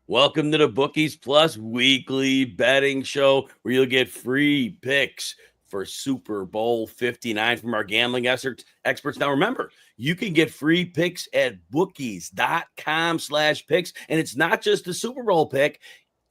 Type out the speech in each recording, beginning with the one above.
Welcome to the Bookies Plus weekly betting show where you'll get free picks for Super Bowl 59 from our gambling experts. Now, remember, you can get free picks at bookies.com/picks. And it's not just a Super Bowl pick.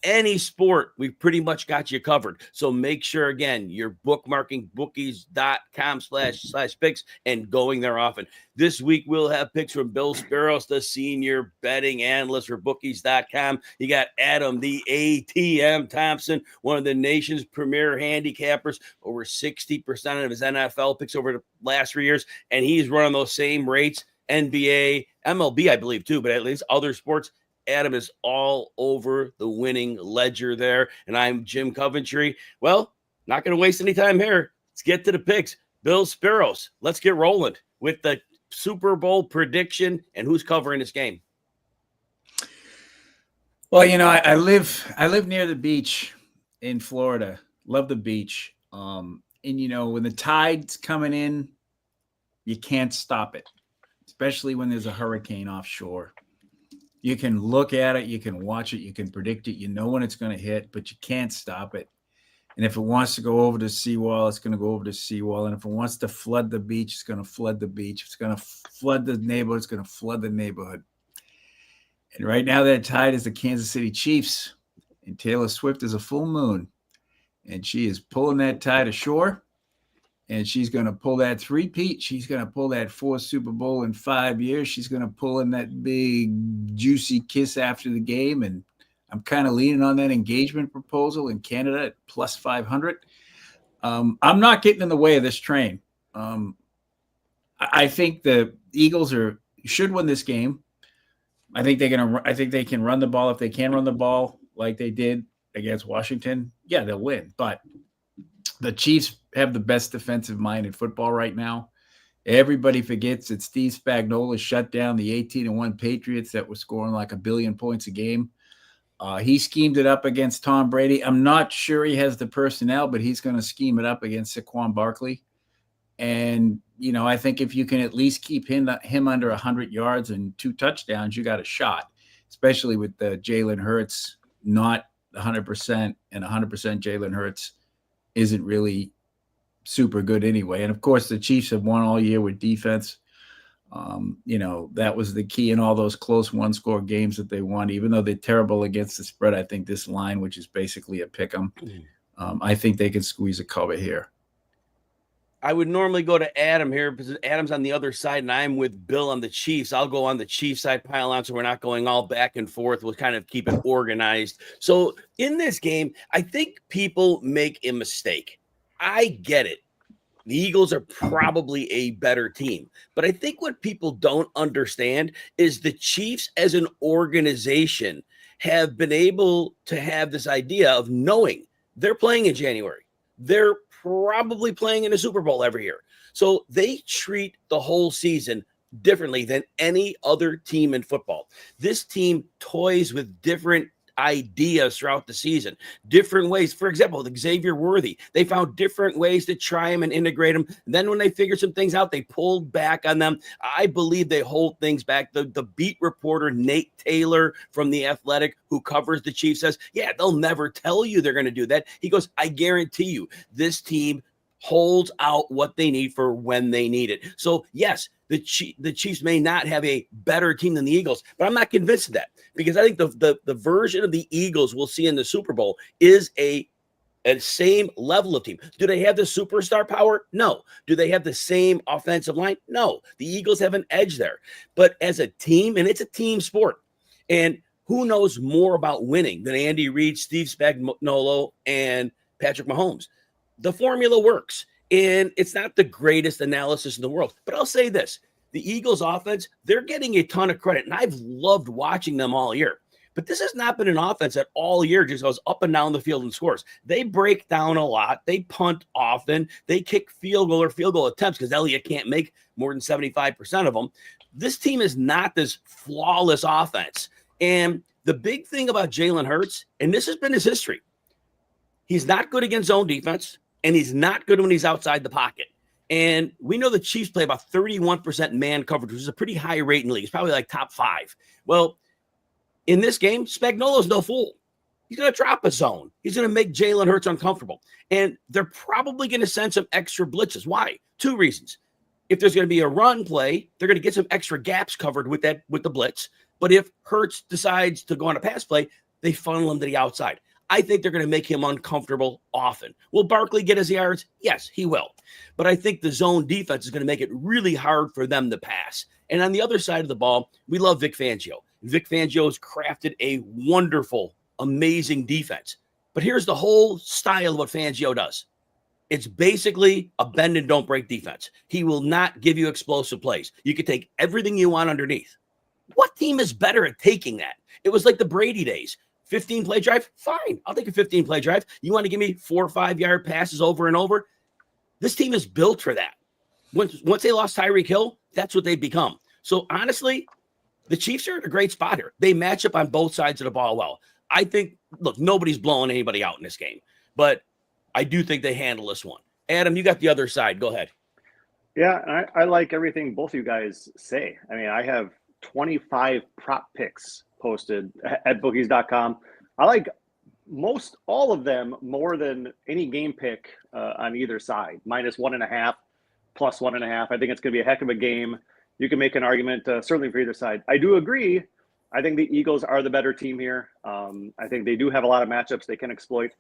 Any sport, we've pretty much got you covered. So make sure, again, you're bookmarking bookies.com/picks and going there often. This week, we'll have picks from Bill Speros, the senior betting analyst for bookies.com. You got Adam, the ATM Thompson, one of the nation's premier handicappers, over 60% of his NFL picks over the last 3 years. And he's running those same rates, NBA, MLB, I believe, too, but at least other sports. Adam is all over the winning ledger there. And I'm Jim Coventry. Well, not going to waste any time here. Let's get to the picks. Bill Speros, let's get rolling with the Super Bowl prediction and who's covering this game. Well, I live near the beach in Florida. Love the beach. And when the tide's coming in, you can't stop it, especially when there's a hurricane offshore. You can look at it, you can watch it, you can predict it, you know when it's going to hit, but you can't stop it. And if it wants to go over the seawall, it's going to go over the seawall. And if it wants to flood the beach, it's going to flood the beach. If it's going to flood the neighborhood, it's going to flood the neighborhood. And right now that tide is the Kansas City Chiefs. And Taylor Swift is a full moon. And she is pulling that tide ashore. And she's going to pull that three-peat. She's going to pull that 4th Super Bowl in 5 years. She's going to pull in that big, juicy kiss after the game. And I'm kind of leaning on that engagement proposal in Canada at plus 500. I'm not getting in the way of this train. I think the Eagles should win this game. I think they can run the ball. If they can run the ball like they did against Washington, yeah, they'll win. But the Chiefs have the best defensive mind in football right now. Everybody forgets that Steve Spagnuolo shut down the 18-1 Patriots that were scoring like 1 billion points a game. He schemed it up against Tom Brady. I'm not sure he has the personnel, but he's going to scheme it up against Saquon Barkley. And, I think if you can at least keep him under 100 yards and 2 touchdowns, you got a shot, especially with the Jalen Hurts not 100%, and 100% Jalen Hurts isn't really super good anyway. And of course, the Chiefs have won all year with defense. That was the key in all those close one-score games that they won. Even though they're terrible against the spread, I think this line, which is basically a pick 'em, I think they can squeeze a cover here. I would normally go to Adam here because Adam's on the other side and I'm with Bill on the Chiefs. I'll go on the Chiefs side, pile on, so we're not going all back and forth. We'll kind of keep it organized. So in this game, I think people make a mistake. I get it. The Eagles are probably a better team. But I think what people don't understand is the Chiefs as an organization have been able to have this idea of knowing they're playing in January. They're probably playing in a Super Bowl every year. So they treat the whole season differently than any other team in football. This team toys with different ideas throughout the season, different ways. For example, with Xavier Worthy, they found different ways to try him and integrate him. Then when they figured some things out, they pulled back on them. I believe they hold things back. The beat reporter, Nate Taylor from The Athletic, who covers the Chiefs, says, yeah, they'll never tell you they're going to do that. He goes, I guarantee you, this team holds out what they need for when they need it. So yes, the Chiefs may not have a better team than the Eagles, but I'm not convinced of that, because I think the version of the Eagles we'll see in the Super Bowl is a same level of team. Do they have the superstar power? No. Do they have the same offensive line? No. The Eagles have an edge there. But as a team, and it's a team sport, and who knows more about winning than Andy Reid, Steve Spagnuolo, and Patrick Mahomes? The formula works. And it's not the greatest analysis in the world. But I'll say this. The Eagles offense, they're getting a ton of credit. And I've loved watching them all year. But this has not been an offense that all year just goes up and down the field and scores. They break down a lot. They punt often. They kick field goal attempts because Elliott can't make more than 75% of them. This team is not this flawless offense. And the big thing about Jalen Hurts, and this has been his history, he's not good against zone defense. And he's not good when he's outside the pocket. And we know the Chiefs play about 31% man coverage, which is a pretty high rate in the league. It's probably like top 5. Well, In this game, Spagnuolo's no fool. He's going to drop a zone. He's going to make Jalen Hurts uncomfortable. And they're probably going to send some extra blitzes. Why? 2 reasons. If there's going to be a run play, they're going to get some extra gaps covered with the blitz. But if Hurts decides to go on a pass play, they funnel him to the outside. I think they're going to make him uncomfortable often. Will Barkley get his yards? Yes, he will. But I think the zone defense is going to make it really hard for them to pass. And on the other side of the ball, we love Vic Fangio. Vic Fangio has crafted a wonderful, amazing defense. But here's the whole style of what Fangio does. It's basically a bend and don't break defense. He will not give you explosive plays. You can take everything you want underneath. What team is better at taking that? It was like the Brady days. 15-play drive? Fine. I'll take a 15-play drive. You want to give me 4 or 5-yard passes over and over? This team is built for that. Once they lost Tyreek Hill, that's what they've become. So honestly, the Chiefs are in a great spot here. They match up on both sides of the ball well. I think, look, nobody's blowing anybody out in this game, but I do think they handle this one. Adam, you got the other side. Go ahead. Yeah, I like everything both of you guys say. I mean, I have 25 prop picks posted at bookies.com. I like most all of them more than any game pick on either side. -1.5, +1.5. I think it's going to be a heck of a game. You can make an argument certainly for either side. I do agree. I think the Eagles are the better team here. I think they do have a lot of matchups they can exploit.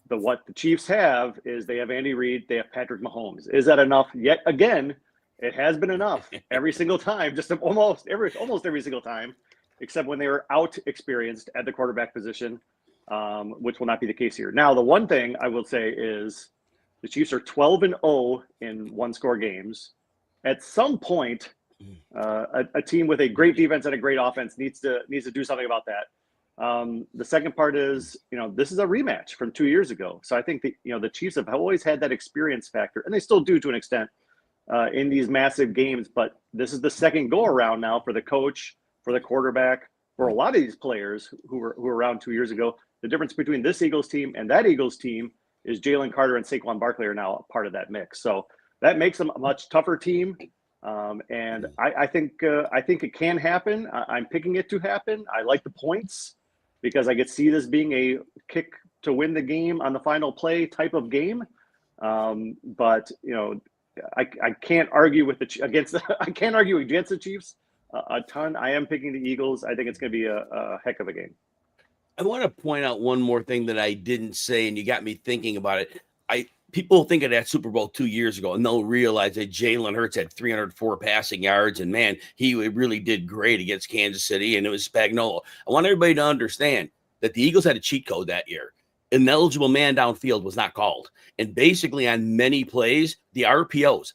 What the Chiefs have is they have Andy Reid, they have Patrick Mahomes. Is that enough? Yet again, it has been enough every single time, just almost every single time, except when they were out experienced at the quarterback position, which will not be the case here. Now, the one thing I will say is the Chiefs are 12-0 in 1-score games. At some point, a team with a great defense and a great offense needs to do something about that. The second part is, this is a rematch from 2 years ago. So I think the Chiefs have always had that experience factor, and they still do to an extent in these massive games. But this is the second go around now for the coach, for the quarterback, for a lot of these players who were around 2 years ago. The difference between this Eagles team and that Eagles team is Jalen Carter and Saquon Barkley are now a part of that mix. So that makes them a much tougher team. And I think it can happen. I'm picking it to happen. I like the points because I could see this being a kick to win the game on the final play type of game. But I can't argue against the Chiefs a ton. I am picking the Eagles. I think it's going to be a heck of a game. I want to point out one more thing that I didn't say, and you got me thinking about it. People think of that Super Bowl 2 years ago, and they'll realize that Jalen Hurts had 304 passing yards, and man, he really did great against Kansas City, and it was Spagnuolo. I want everybody to understand that the Eagles had a cheat code that year. Ineligible man downfield was not called. And basically on many plays, the RPOs,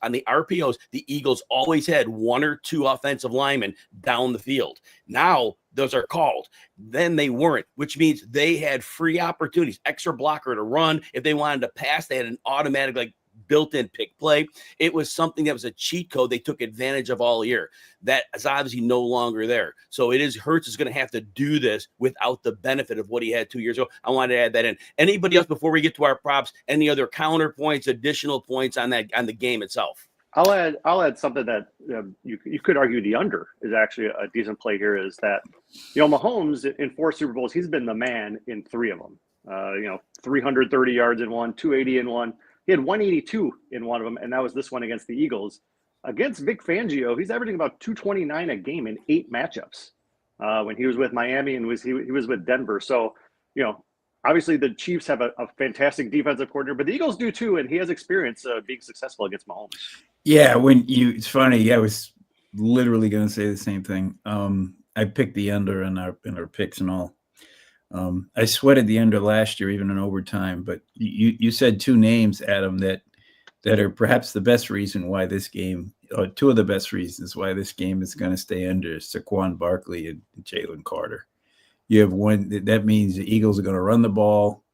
the Eagles always had 1 or 2 offensive linemen down the field. Now those are called. Then they weren't, which means they had free opportunities, extra blocker to run. If they wanted to pass, they had an automatic built-in pick play. It was something that was a cheat code they took advantage of all year. That is obviously no longer there. So Hurts is going to have to do this without the benefit of what he had 2 years ago. I wanted to add that in. Anybody else before we get to our props? Any other counterpoints, additional points on the game itself? I'll add something that you could argue the under is actually a decent play here. Is that Mahomes in 4 Super Bowls, he's been the man in 3 of them. 330 yards in one, 280 in one. He had 182 in one of them, and that was this one against the Eagles. Against Vic Fangio, he's averaging about 229 a game in 8 matchups when he was with Miami and he was with Denver. So, obviously the Chiefs have a fantastic defensive coordinator, but the Eagles do too, and he has experience being successful against Mahomes. Yeah, it's funny. I was literally going to say the same thing. I picked the under in our picks and all. I sweated the under last year, even in overtime. But you said 2 names, Adam, that are perhaps the best reason why this game, or 2 of the best reasons why this game is going to stay under: Saquon Barkley and Jalen Carter. You have one that means the Eagles are going to run the ball,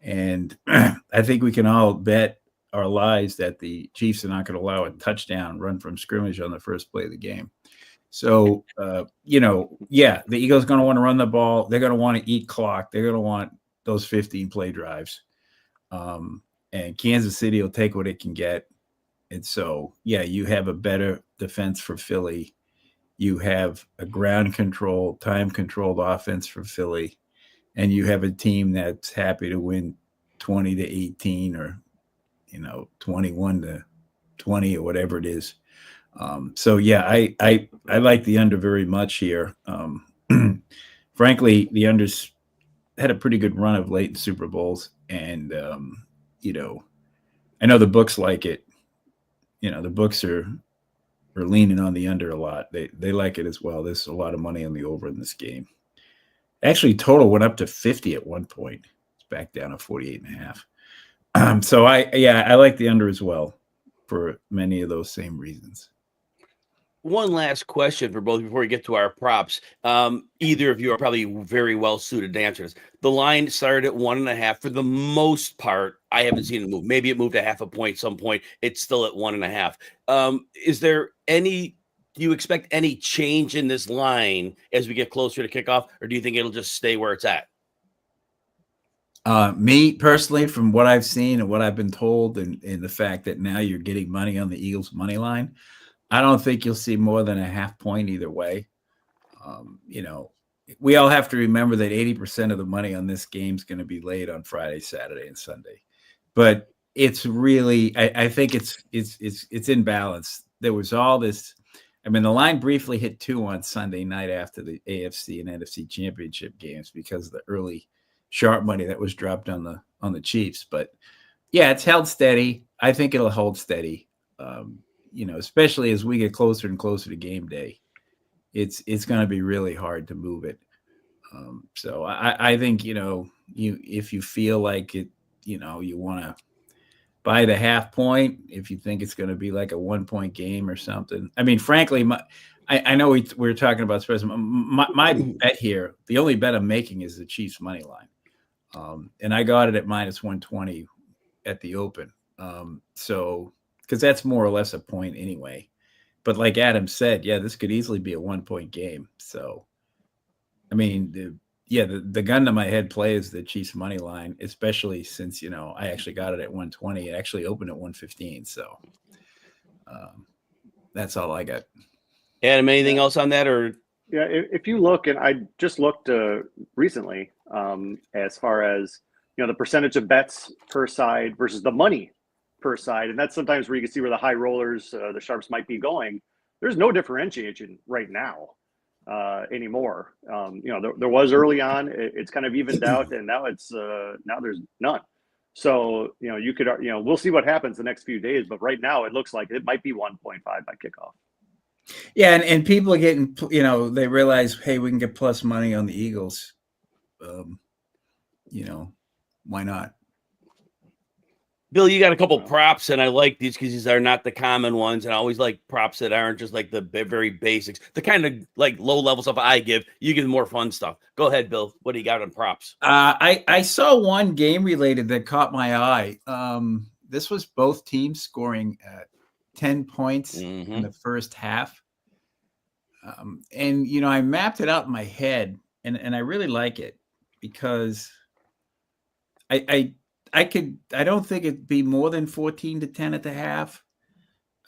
and I think we can all bet our lives that the Chiefs are not going to allow a touchdown run from scrimmage on the first play of the game. So, the Eagles are going to want to run the ball. They're going to want to eat clock. They're going to want those 15-play drives. And Kansas City will take what it can get. And so, you have a better defense for Philly. you have a ground control, time controlled offense for Philly, and you have a team that's happy to win 20-18 or 21-20 or whatever it is. So yeah, I like the under very much here. Frankly, the unders had a pretty good run of late Super Bowls, and I know the books like it. The books are leaning on the under a lot. They like it as well. There's a lot of money on the over in this game. Actually, total went up to 50 at one point. It's back down to 48.5. So I like the under as well for many of those same reasons. One last question for both before we get to our props. Either of you are probably very well suited to answer this. The line started at 1.5 for the most part. I haven't seen it move. Maybe it moved a half a point some point. It's still at 1.5. Is there do you expect any change in this line as we get closer to kickoff, or do you think it'll just stay where it's at? Me personally, from what I've seen and what I've been told, and the fact that now you're getting money on the Eagles money line, I don't think you'll see more than a half point either way. We all have to remember that 80% of the money on this game is going to be laid on Friday, Saturday, and Sunday. But it's really, I think it's in balance. There was all this. I mean, the line briefly hit 2 on Sunday night after the AFC and NFC championship games because of the early sharp money that was dropped on the Chiefs. But yeah, it's held steady. I think it'll hold steady. Especially as we get closer and closer to game day, it's going to be really hard to move it. So I think, if you feel like it, you want to buy the half point, if you think it's going to be like a 1 point game or something. I mean, frankly, I know we're talking about spreads. My bet here, the only bet I'm making is the Chiefs money line. And I got it at -120 at the open. Because that's more or less a point anyway. But like Adam said, yeah, this could easily be a 1 point game. So, I mean, the gun to my head play is the Chiefs money line, especially since, I actually got it at 120. It actually opened at 115. So that's all I got. Adam, anything else on that? Or yeah, if you look, and I just looked recently as far as, the percentage of bets per side versus the money per side, and that's sometimes where you can see where the high rollers, the sharps might be going. There's no differentiation right now anymore. There was early on. It's kind of evened out, and now now there's none. So you could we'll see what happens the next few days, but right now it looks like it might be 1.5 by kickoff. Yeah, and people are getting, they realize, hey, we can get plus money on the Eagles. Why not? Bill, you got a couple props, and I like these because these are not the common ones. And I always like props that aren't just like the very basics, the kind of like low level stuff I give. You give more fun stuff. Go ahead, Bill. What do you got on props? I saw one game related that caught my eye. This was both teams scoring at 10 points in the first half. And I mapped it out in my head, and I really like it because I don't think it'd be more than 14-10 at the half.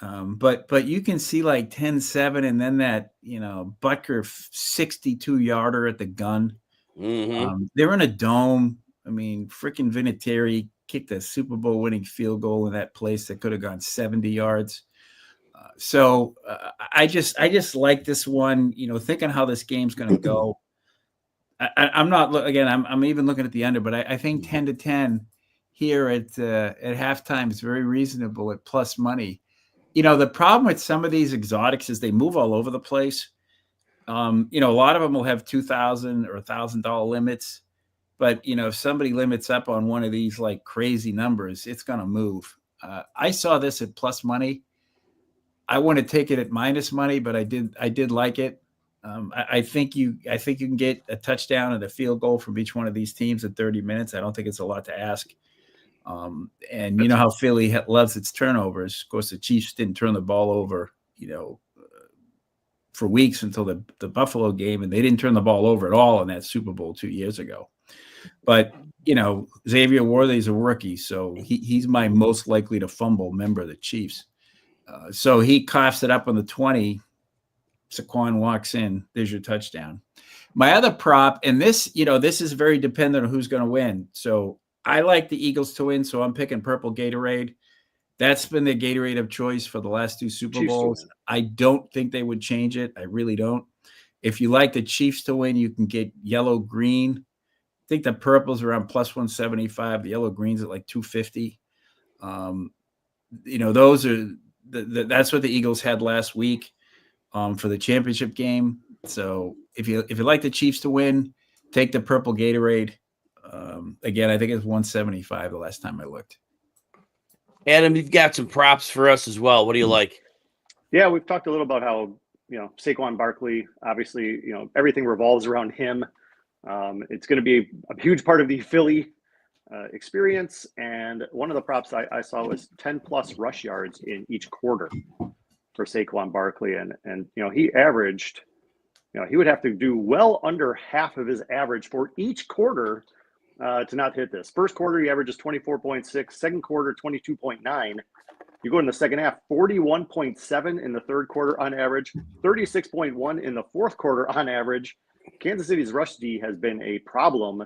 But you can see like 10-7 and then that, Butker 62-yarder at the gun. They're in a dome. I mean, freaking Vinatieri kicked a Super Bowl winning field goal in that place that could have gone 70 yards. So I just like this one, thinking how this game's going to go. I'm not, again, I'm even looking at the under, but I think 10-10 here at halftime is very reasonable at plus money. The problem with some of these exotics is they move all over the place. A lot of them will have $2,000 or $1,000 limits, but if somebody limits up on one of these like crazy numbers, it's going to move. I saw this at plus money. I want to take it at minus money, but I did like it. I think you can get a touchdown and a field goal from each one of these teams in 30 minutes. I don't think it's a lot to ask. And you know how Philly loves its turnovers. Of course, the Chiefs didn't turn the ball over, for weeks until the Buffalo game, and they didn't turn the ball over at all in that Super Bowl 2 years ago. But Xavier Worthy's a rookie, so he's my most likely to fumble member of the Chiefs. So he coughs it up on the 20. Saquon walks in, there's your touchdown. My other prop, and this is very dependent on who's going to win. So I like the Eagles to win, so I'm picking purple Gatorade. That's been the Gatorade of choice for the last 2 Super Bowls. I don't think they would change it. I really don't. If you like the Chiefs to win, you can get yellow green. I think the purple's around plus 175. The yellow green's at like 250. Those are that's what the Eagles had last week for the championship game. So if you like the Chiefs to win, take the purple Gatorade. Again, I think it's 175 the last time I looked. Adam, you've got some props for us as well. What do you like? Yeah, we've talked a little about how, Saquon Barkley, obviously, everything revolves around him. It's going to be a huge part of the Philly experience. And one of the props I saw was 10 plus rush yards in each quarter for Saquon Barkley. And he averaged, he would have to do well under half of his average for each quarter to not hit this. First quarter, he averages 24.6. Second quarter, 22.9. You go in the second half, 41.7 in the third quarter on average, 36.1 in the fourth quarter on average. Kansas City's rush D has been a problem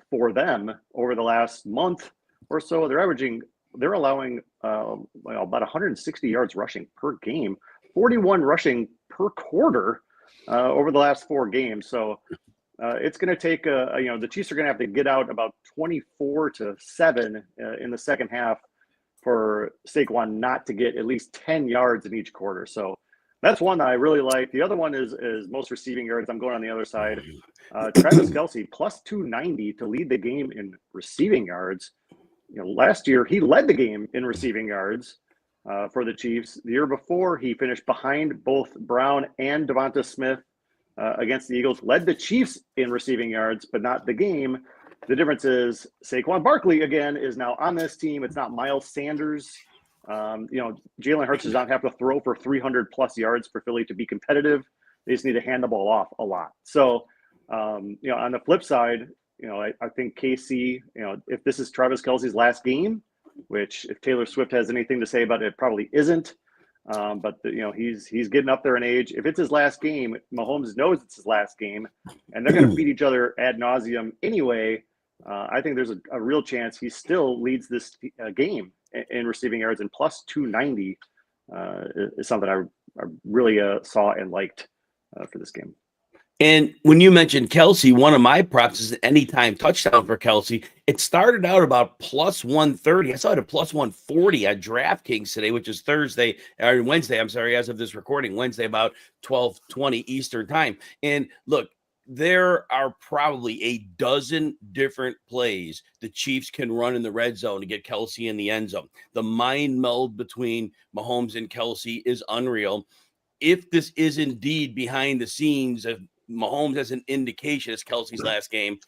for them over the last month or so. They're allowing about 160 yards rushing per game, 41 rushing per quarter over the last 4 games. So it's going to take the Chiefs are going to have to get out about 24-7 in the second half for Saquon not to get at least 10 yards in each quarter. So that's one that I really like. The other one is most receiving yards. I'm going on the other side. Travis Kelce plus 290 to lead the game in receiving yards. Last year he led the game in receiving yards for the Chiefs. The year before he finished behind both Brown and Devonta Smith against the Eagles, led the Chiefs in receiving yards, but not the game. The difference is Saquon Barkley, again, is now on this team. It's not Miles Sanders. Jalen Hurts does not have to throw for 300-plus yards for Philly to be competitive. They just need to hand the ball off a lot. So, on the flip side, I think KC, if this is Travis Kelce's last game, which if Taylor Swift has anything to say about it, it probably isn't. But he's getting up there in age. If it's his last game, Mahomes knows it's his last game, and they're going to beat each other ad nauseum anyway. I think there's a real chance he still leads this game in receiving yards, and plus 290 is something I really saw and liked for this game. And when you mentioned Kelce, one of my props is an anytime touchdown for Kelce. It started out about plus 130. I saw it at plus 140 at DraftKings today, which is Wednesday. I'm sorry, as of this recording, Wednesday, about 12:20 Eastern time. And look, there are probably a dozen different plays the Chiefs can run in the red zone to get Kelce in the end zone. The mind meld between Mahomes and Kelce is unreal. If this is indeed behind the scenes of Mahomes as an indication it's Kelce's last game,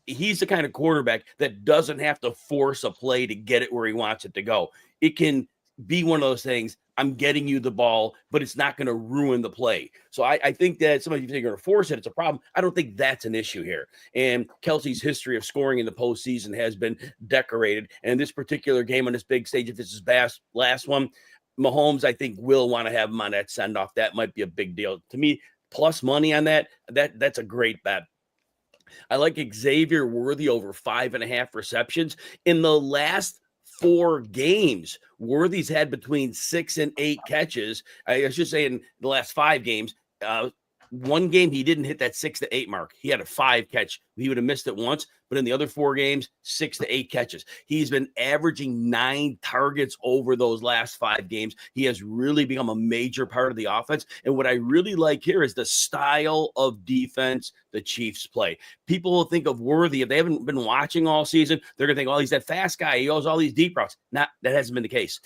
he's the kind of quarterback that doesn't have to force a play to get it where he wants it to go. It can be one of those things. I'm getting you the ball, but it's not going to ruin the play. So I think that somebody if they're going to force it, it's a problem. I don't think that's an issue here. And Kelce's history of scoring in the postseason has been decorated. And in this particular game on this big stage, if this is his last one, Mahomes, I think, will want to have him on that send-off. That might be a big deal. To me, plus money on that's a great bet. I like Xavier Worthy over 5.5 receptions. In the last 4 games, Worthy's had between 6 and 8 catches. I should say in the last 5 games. One game he didn't hit that 6 to 8 mark. He had a 5 catch. He would have missed it once, but in the other 4 games, 6 to 8 catches. He's been averaging 9 targets over those last 5 games. He has really become a major part of the offense. And what I really like here is the style of defense the Chiefs play. People will think of Worthy, if they haven't been watching all season, they're going to think, oh, he's that fast guy. He goes all these deep routes. That hasn't been the case.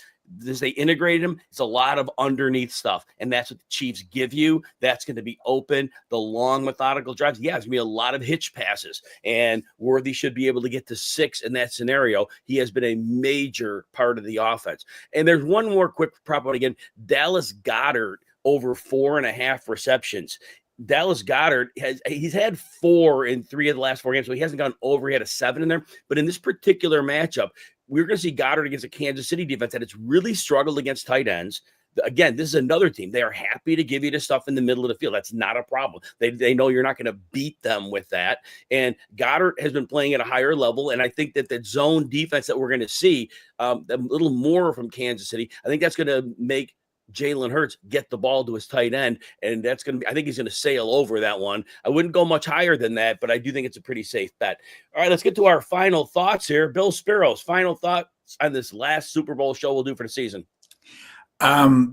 As they integrated him, it's a lot of underneath stuff, and that's what the Chiefs give you. That's going to be open. The long methodical drives, it's going to be a lot of hitch passes, and Worthy should be able to get to 6 in that scenario. He has been a major part of the offense. And there's one more quick prop out again. Dallas Goedert over 4.5 receptions. Dallas Goedert he's had 4 in 3 of the last 4 games, so he hasn't gone over. He had a 7 in there, but in this particular matchup, we're going to see Goddard against a Kansas City defense that it's really struggled against tight ends. again, this is another team. They are happy to give you the stuff in the middle of the field. That's not a problem. They know you're not going to beat them with that. And Goddard has been playing at a higher level. And I think that the zone defense that we're going to see a little more from Kansas City, I think that's going to make Jalen Hurts get the ball to his tight end. And that's going to be, I think he's going to sail over that one. I wouldn't go much higher than that, but I do think it's a pretty safe bet. All right, let's get to our final thoughts here. Bill Speros, final thoughts on this last Super Bowl show we'll do for the season.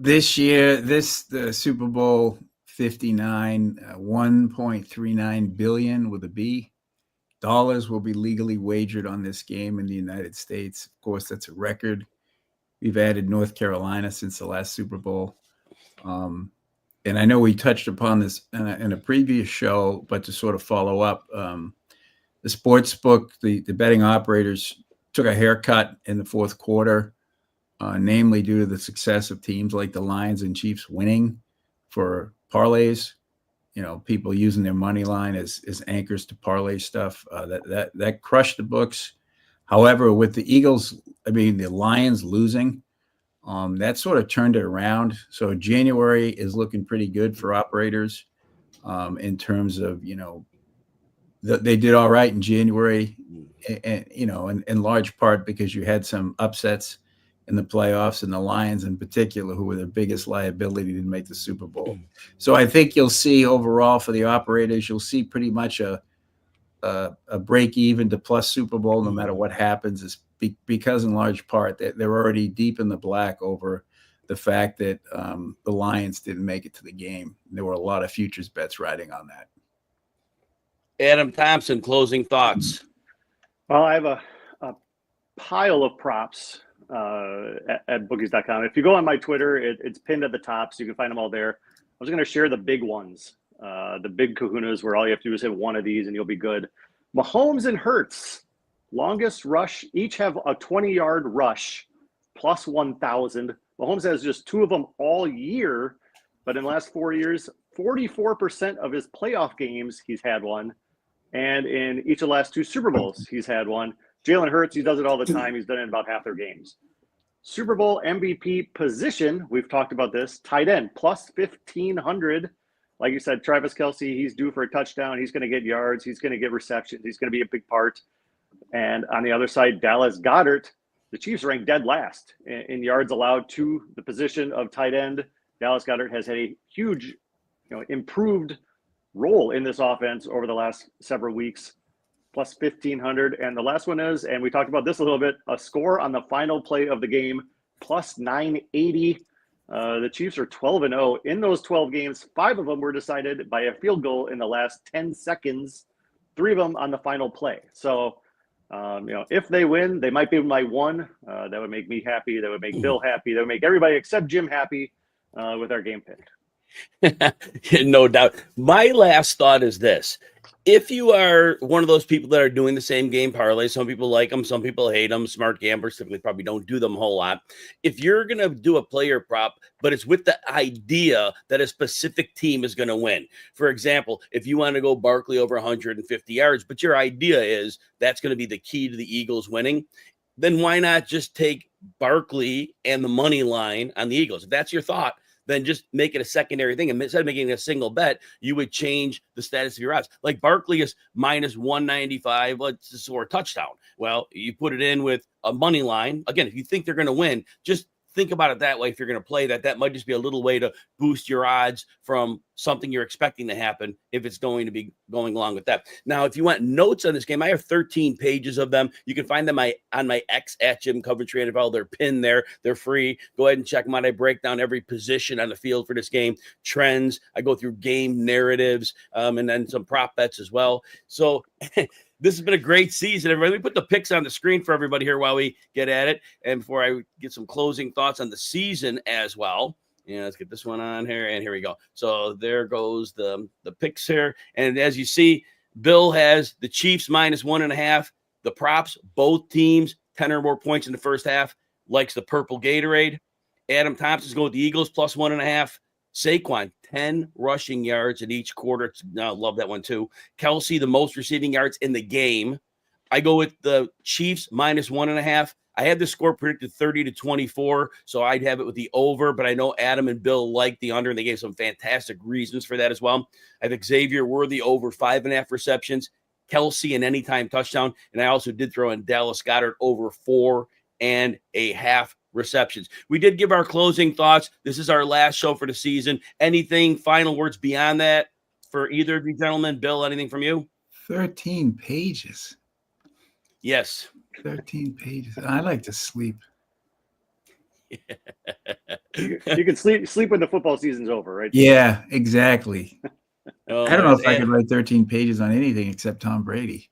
This year, the Super Bowl 59, 1.39 billion with a B dollars will be legally wagered on this game in the United States. Of course, that's a record. We've added North Carolina since the last Super Bowl. And I know we touched upon this in a previous show, but to sort of follow up, the sports book, the betting operators took a haircut in the fourth quarter. Namely due to the success of teams like the Lions and Chiefs winning for parlays, people using their money line as anchors to parlay stuff. That crushed the books. However, with the Lions losing, that sort of turned it around. So January is looking pretty good for operators in terms of, they did all right in January, and in large part because you had some upsets in the playoffs, and the Lions in particular, who were the biggest liability to make the Super Bowl. So I think you'll see overall for the operators, you'll see pretty much a break even to plus Super Bowl, no matter what happens, is because in large part that they're already deep in the black over the fact that the Lions didn't make it to the game. There were a lot of futures bets riding on that. Adam Thompson, closing thoughts. Well, I have a pile of props at Bookies.com. If you go on my Twitter, it's pinned at the top, so you can find them all there. I was going to share the big ones, the big kahunas, where all you have to do is hit one of these and you'll be good. Mahomes and Hurts, longest rush, each have a 20-yard rush, plus 1,000. Mahomes has just two of them all year, but in the last 4 years, 44% of his playoff games, he's had one. And in each of the last two Super Bowls, he's had one. Jalen Hurts, he does it all the time. He's done it in about half their games. Super Bowl MVP position, we've talked about this, tight end, plus 1,500. Like you said, Travis Kelce, he's due for a touchdown. He's going to get yards. He's going to get receptions. He's going to be a big part. And on the other side, Dallas Goedert, the Chiefs ranked dead last in yards allowed to the position of tight end. Dallas Goedert has had a huge, improved role in this offense over the last several weeks. Plus 1,500. And the last one is, and we talked about this a little bit, a score on the final play of the game, plus 980. The Chiefs are 12-0. In those 12 games, 5 of them were decided by a field goal in the last 10 seconds, 3 of them on the final play. So, if they win, they might be my one. That would make me happy. That would make Bill happy. That would make everybody except Jim happy with our game pick. No doubt. My last thought is this. If you are one of those people that are doing the same game parlay, some people like them, some people hate them. Smart gamblers typically probably don't do them a whole lot. If you're going to do a player prop, but it's with the idea that a specific team is going to win. For example, if you want to go Barkley over 150 yards, but your idea is that's going to be the key to the Eagles winning, then why not just take Barkley and the money line on the Eagles? If that's your thought, then just make it a secondary thing. And instead of making a single bet, you would change the status of your odds. Like Barkley is minus 195, let's score a touchdown. Well, you put it in with a money line. Again, if you think they're going to win, just think about it that way. If you're going to play that might just be a little way to boost your odds from something you're expecting to happen if it's going to be going along with that. Now, if you want notes on this game, I have 13 pages of them. You can find them on my X at Jim Coventry NFL. They're pinned there. They're free. Go ahead and check them out. I break down every position on the field for this game, trends. I go through game narratives, and then some prop bets as well. So this has been a great season. Everybody, let me put the picks on the screen for everybody here while we get at it. And before I get some closing thoughts on the season as well. Yeah, let's get this one on here. And here we go. So there goes the picks here. And as you see, Bill has the Chiefs minus 1.5. The props, both teams, 10 or more points in the first half. Likes the purple Gatorade. Adam Thompson's going with the Eagles plus 1.5. Saquon, 10 rushing yards in each quarter. I love that one too. Kelce, the most receiving yards in the game. I go with the Chiefs -1.5. I had the score predicted 30-24, so I'd have it with the over, but I know Adam and Bill like the under, and they gave some fantastic reasons for that as well. I have Xavier Worthy over 5.5 receptions, Kelsey an anytime touchdown, and I also did throw in Dallas Goedert over 4.5 receptions. We did give our closing thoughts. This is our last show for the season. Anything, final words beyond that for either of you gentlemen? Bill, anything from you? 13 pages. Yes. 13 pages. I like to sleep. You can sleep when the football season's over, right? Yeah, exactly. Oh, I don't know if I could write 13 pages on anything except Tom Brady.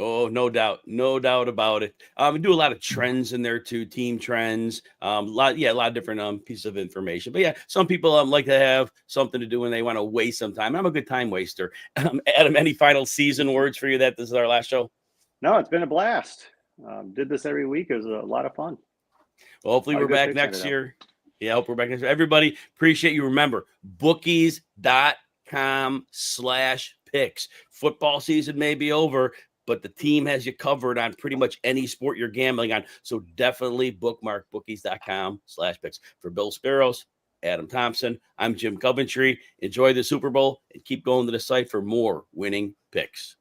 Oh, no doubt about it. We do a lot of trends in there too, team trends. A lot of different pieces of information. But yeah, some people like to have something to do when they want to waste some time. I'm a good time waster. Adam, any final season words for you that this is our last show? No, it's been a blast. Did this every week. It was a lot of fun. Well, hopefully we're back next year. Yeah, I hope we're back next year. Everybody, appreciate you. Remember, bookies.com/picks. Football season may be over, but the team has you covered on pretty much any sport you're gambling on. So definitely bookmark bookies.com/picks. For Bill Speros, Adam Thompson, I'm Jim Coventry. Enjoy the Super Bowl and keep going to the site for more winning picks.